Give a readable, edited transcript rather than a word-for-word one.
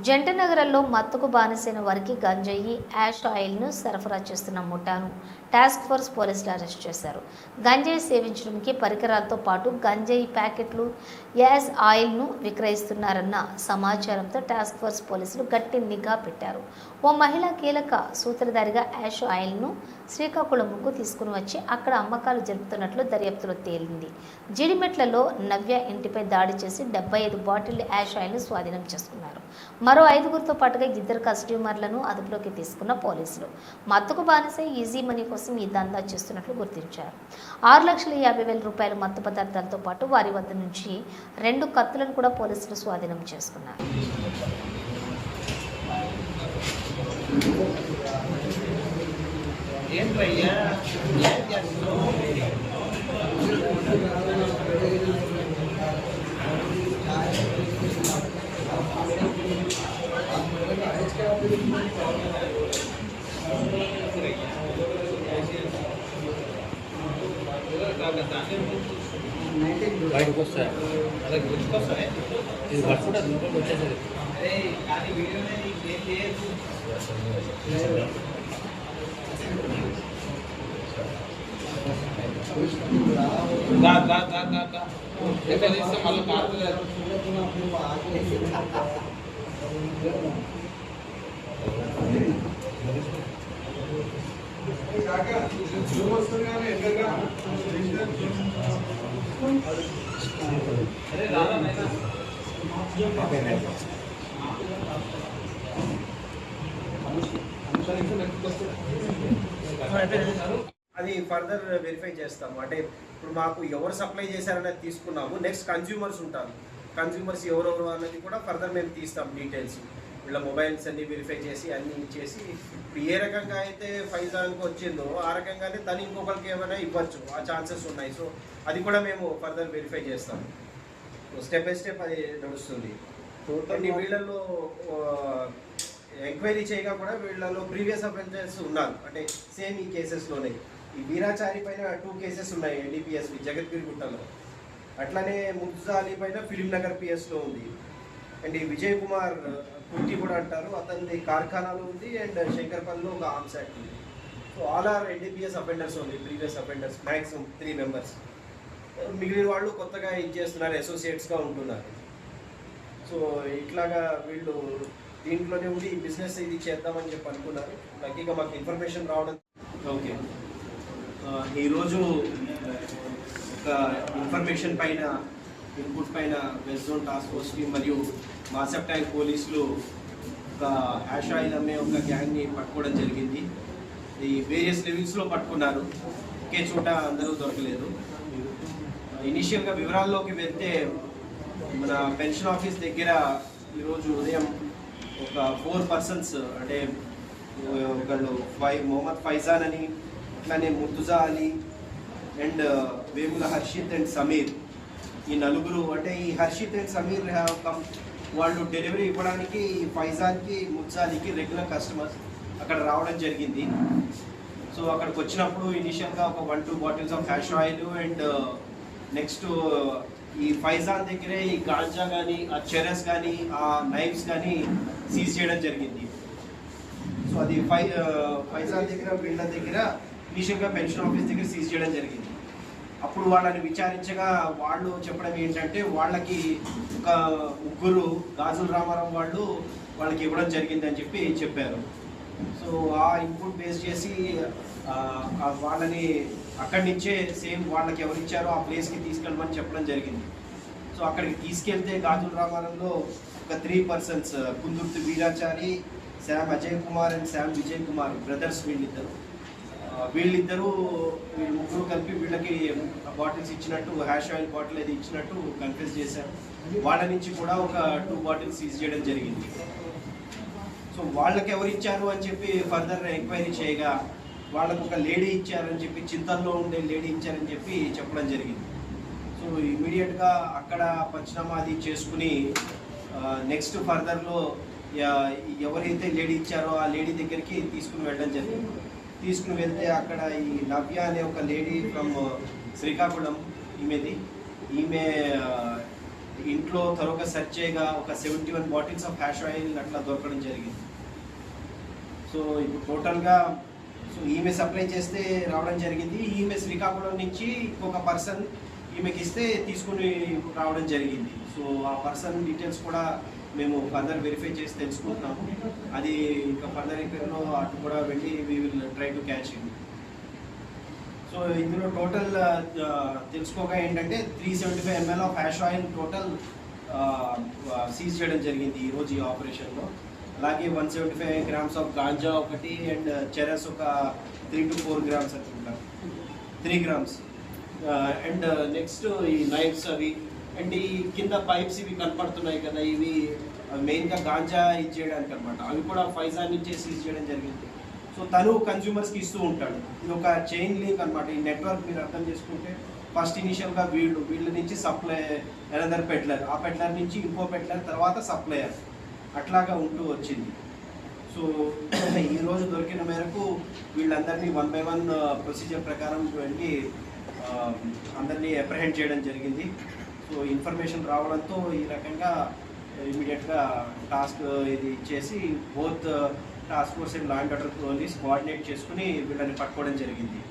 జంటనగరంలో మత్తుకు బానిసైన వారికి గంజాయి, యాష్ ఆయిల్ను సరఫరా చేస్తున్న ముఠాను టాస్క్ ఫోర్స్ పోలీసులు అరెస్ట్ చేశారు. గంజాయి సేవించడానికి పరికరాలతో పాటు గంజాయి ప్యాకెట్లు, యాష్ ఆయిల్ను విక్రయిస్తున్నారన్న సమాచారంతో టాస్క్ ఫోర్స్ పోలీసులు గట్టి నిఘా పెట్టారు. ఓ మహిళ కీలక సూత్రధారిగా యాష్ ఆయిల్ను శ్రీకాకుళంకు తీసుకుని వచ్చి అక్కడ అమ్మకాలు జరుపుతున్నట్లు దర్యాప్తులో తేలింది. జీడిమెట్లలో నవ్య ఇంటిపై దాడి చేసి 75 బాటిళ్ల యాష్ ఆయిల్ను స్వాధీనం చేసుకున్నారు. మరో 5గురితో పాటుగా 2 కస్టమర్లను అదుపులోకి తీసుకున్న పోలీసులు మత్తుకు బానిసై ఈజీ మనీ కోసం ఈ దందా చేస్తున్నట్లు గుర్తించారు. 6,50,000 రూపాయల మత్తు పదార్థాలతో పాటు వారి వద్ద నుంచి 2 కత్తులను కూడా పోలీసులు స్వాధీనం చేసుకున్నారు. బయటకు వస్తాయి అలాగే గుర్తుకొస్తాయి ఇది వర్క్ కూడా లోపలికి వచ్చేసరి అది ఫర్దర్ వెరిఫై చేస్తాము. అంటే ఇప్పుడు మాకు ఎవరు సప్లై చేశారనేది తీసుకున్నాము. నెక్స్ట్ కన్జ్యూమర్స్ ఉంటారు. కన్జ్యూమర్స్ ఎవరెవరు అన్నది కూడా ఫర్దర్ మేము తీస్తాం. డీటెయిల్స్ వీళ్ళ మొబైల్స్ అన్ని వెరిఫై చేసి అన్ని చేసి ఏ రకంగా అయితే ఫైజాన్కి వచ్చిందో ఆ రకంగానే తను ఇంకొకరికి ఏమైనా ఇవ్వచ్చు, ఆ ఛాన్సెస్ ఉన్నాయి. సో అది కూడా మేము ఫర్దర్ వెరిఫై చేస్తాము. స్టెప్ బై స్టెప్ అది నడుస్తుంది. అండ్ వీళ్ళల్లో ఎంక్వైరీ చేయగా కూడా వీళ్ళలో ప్రీవియస్ అఫెన్సెస్ ఉన్నారు. అంటే సేమ్ ఈ కేసెస్లోనే ఈ వీరాచారి పైన 2 కేసెస్ ఉన్నాయి ఎన్డీపీఎస్వి జగద్గిరిగుట్టలో. అట్లానే ముర్తుజా అలీ పైన ఫిలింనగర్ పిఎస్లో ఉంది. అండ్ ఈ విజయ్ కుమార్ కుర్తి కూడా అంటారు, అతనిది కార్ఖానాలో ఉంది. అండ్ శంకర్పల్లిలో ఒక ఆర్మ్స్ యాక్ట్ ఉంది. So all are NDPS offenders ఉంది. Previous offenders maximum 3 members. మిగిలిన వాళ్ళు కొత్తగా ఇది చేస్తున్నారు, అసోసియేట్స్గా ఉంటున్నారు. సో ఇట్లాగా వీళ్ళు దీంట్లోనే ఉండి ఈ బిజినెస్ ఇది చేద్దామని చెప్పి అనుకున్నారు. లక్కీగా మాకు ఇన్ఫర్మేషన్ రావడం. ఓకే, ఈరోజు ఒక ఇన్ఫర్మేషన్ పైన ఇన్పుట్ పైన west zone task force team మరియు మాసప్ ట్యాంక్ పోలీసులు ఒక యాష్ ఆయిల్ అమ్మే ఒక గ్యాంగ్ని పట్టుకోవడం జరిగింది. ఈ వేరియస్ లెవెల్స్లో పట్టుకున్నారు, ఒకే చోట అందరూ దొరకలేదు. ఇనిషియల్గా వివరాల్లోకి వెళ్తే మన పెన్షన్ ఆఫీస్ దగ్గర ఈరోజు ఉదయం ఒక 4 పర్సన్స్, అంటే ఒకళ్ళు మొహమ్మద్ ఫైజాన్ అని, అట్లానే ముర్తుజా అలీ అండ్ వేముల హర్షిత్ అండ్ సమీర్, ఈ 4. అంటే ఈ హర్షిత్ అండ్ సమీర్ వాళ్ళు డెలివరీ ఇవ్వడానికి ఫైజాన్కి ముర్తుజా అలీకి రెగ్యులర్ కస్టమర్స్ అక్కడ రావడం జరిగింది. సో అక్కడికి వచ్చినప్పుడు ఇనిషియల్గా ఒక 1-2 bottles of hash oil and next ఈ ఫైజాన్ దగ్గరే ఈ గాంజా కానీ, ఆ చెరస్ కానీ, ఆ నైఫ్స్ కానీ సీజ్ చేయడం జరిగింది. సో అది ఫైజాన్ దగ్గర వీళ్ళ దగ్గర ఇనిషియల్గా పెన్షన్ ఆఫీస్ దగ్గర సీజ్ చేయడం జరిగింది. అప్పుడు వాళ్ళని విచారించగా వాళ్ళు చెప్పడం ఏంటంటే వాళ్ళకి ఒక 3 గాజుల రామారావు వాళ్ళకి ఇవ్వడం జరిగింది అని చెప్పారు. సో ఆ ఇన్పుట్ బేస్ చేసి వాళ్ళని అక్కడి నుంచే సేమ్ వాళ్ళకి ఎవరు ఇచ్చారో ఆ ప్లేస్కి తీసుకెళ్ళమని చెప్పడం జరిగింది. సో అక్కడికి తీసుకెళ్తే గాజుల రామారంలో ఒక 3 persons, Kundurthi Veerachari, Sam Ajay Kumar and Sam Vijay Kumar brothers, వీళ్ళిద్దరూ 3 కలిపి వీళ్ళకి బాటిల్స్ ఇచ్చినట్టు, హ్యాష్ ఆయిల్ బాటిల్ అది ఇచ్చినట్టు కన్ఫ్యూజ్ చేశారు. వాళ్ళ నుంచి కూడా ఒక 2 బాటిల్స్ సీజ్ చేయడం జరిగింది. సో వాళ్ళకి ఎవరు ఇచ్చారు అని చెప్పి ఫర్దర్ ఎంక్వైరీ చేయగా వాళ్ళకు ఒక లేడీ ఇచ్చారని చెప్పి, చింతల్లో ఉండే లేడీ ఇచ్చారని చెప్పి చెప్పడం జరిగింది. సో ఇమీడియట్గా అక్కడ పంచనామా అది చేసుకుని నెక్స్ట్ ఫర్దర్లో ఎవరైతే లేడీ ఇచ్చారో ఆ లేడీ దగ్గరికి తీసుకుని వెళ్ళడం జరిగింది. తీసుకుని వెళ్తే అక్కడ ఈ నవ్య అనే ఒక లేడీ ఫ్రమ్ శ్రీకాకుళం, ఈమె ఇంట్లో త్వరగా సెర్చ్ చేయగా ఒక 71 బాటిల్స్ ఆఫ్ హ్యాష్ ఆయిల్ అట్లా దొరకడం జరిగింది. సో ఇప్పుడు టోటల్గా సో ఈమె సప్లై చేస్తే రావడం జరిగింది. ఈమె శ్రీకాకుళం నుంచి ఇంకొక పర్సన్ ఈమెకి ఇస్తే తీసుకుని రావడం జరిగింది. సో ఆ పర్సన్ డీటెయిల్స్ కూడా మేము ఫర్దర్ వెరిఫై చేసి తెలుసుకుంటున్నాము. అది ఇంకా ఫర్దర్ ఎక్కడో అటు కూడా వెళ్ళి we will try to catch it. So ఇందులో టోటల్ తెలుసుకోగా ఏంటంటే 375 ml of hash oil total seize చేయడం జరిగింది ఈరోజు ఈ ఆపరేషన్లో. అలాగే 175 grams ఆఫ్ గాంజా ఒకటి అండ్ చెరస్ ఒక 3 to 4 grams అనుకుంటా, 3 grams. అండ్ నెక్స్ట్ ఈ నైఫ్స్ అవి అండ్ ఈ కింద పైప్స్ ఇవి కనపడుతున్నాయి కదా, ఇవి మెయిన్గా గాంజా ఇది చేయడానికి అనమాట. అవి కూడా ఫైజాన్ నుంచే సీజ్ చేయడం జరిగింది. సో తను కన్జ్యూమర్స్కి ఇస్తూ ఉంటాడు. ఇది ఒక చైన్ లింక్ అనమాట. ఈ నెట్వర్క్ మీరు అర్థం చేసుకుంటే ఫస్ట్ ఇనిషియల్గా వీళ్ళ నుంచి సప్లై అనదర్ పెడ్లర్, ఆ పెడ్లర్ నుంచి ఇంకో పెడ్లర్, తర్వాత సప్లయర్, అట్లాగా ఉంటూ వచ్చింది. సో ఈరోజు దొరికిన మేరకు వీళ్ళందరినీ 1 by 1 ప్రొసీజర్ ప్రకారం వెళ్ళి అందరినీ అప్రహెండ్ చేయడం జరిగింది. సో ఇన్ఫర్మేషన్ రావడంతో ఈ రకంగా ఇమీడియట్గా టాస్క్ ఇది చేసి both task force and law and order police coordinate చేసుకుని వీళ్ళని పట్టుకోవడం జరిగింది.